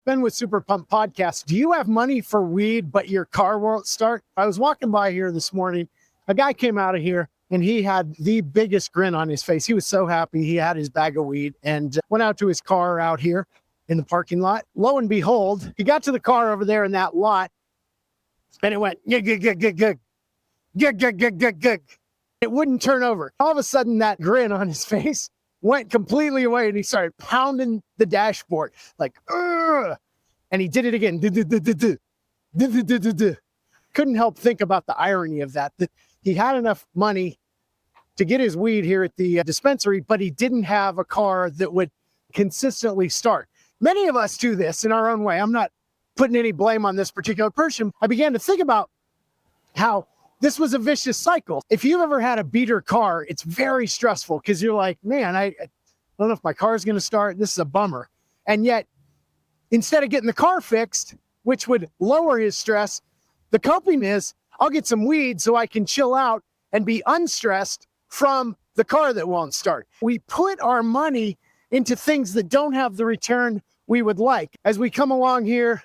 Ben with Super Pump Podcast. Do you have money for weed, but your car won't start? I was walking by here this morning. A guy came out of here and he had the biggest grin on his face. He was so happy. He had his bag of weed and went out to his car out here in the parking lot. Lo and behold, he got to the car over there in that lot and it went, gig, gig, gig, gig, gig, gig, gig, gig, gig, gig. It wouldn't turn over. All of a sudden, that grin on his face went completely away and he started pounding the dashboard like, ugh. And he did it again. Couldn't help think about the irony of that he had enough money to get his weed here at the dispensary, but he didn't have a car that would consistently start. Many of us do this in our own way. I'm not putting any blame on this particular person. I began to think about how this was a vicious cycle. If you've ever had a beater car, it's very stressful because you're like, man, I don't know if my car is going to start. This is a bummer. And yet, instead of getting the car fixed, which would lower his stress, the coping is, I'll get some weed so I can chill out and be unstressed from the car that won't start. We put our money into things that don't have the return we would like. As we come along here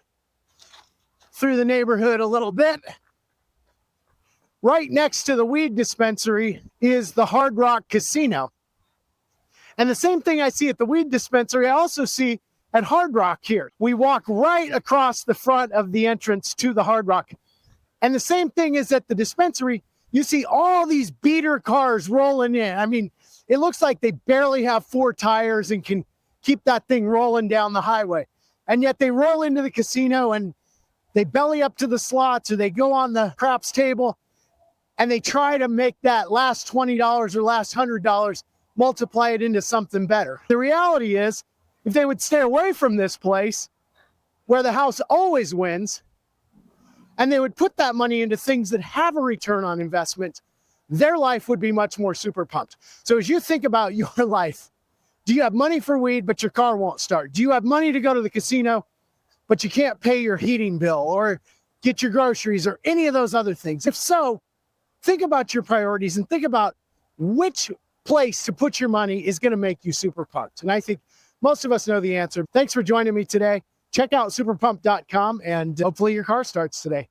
through the neighborhood a little bit, right next to the weed dispensary is the Hard Rock Casino. And the same thing I see at the weed dispensary, I also see at Hard Rock here. We walk right across the front of the entrance to the Hard Rock. And the same thing is at the dispensary. You see all these beater cars rolling in. I mean, it looks like they barely have 4 tires and can keep that thing rolling down the highway. And yet they roll into the casino and they belly up to the slots or they go on the craps table and they try to make that last $20 or last $100, multiply it into something better. The reality is, if they would stay away from this place where the house always wins, and they would put that money into things that have a return on investment, their life would be much more super pumped. So as you think about your life, do you have money for weed, but your car won't start? Do you have money to go to the casino, but you can't pay your heating bill or get your groceries or any of those other things? If so, think about your priorities and think about which place to put your money is going to make you super pumped. And I think most of us know the answer. Thanks for joining me today. Check out superpump.com and hopefully your car starts today.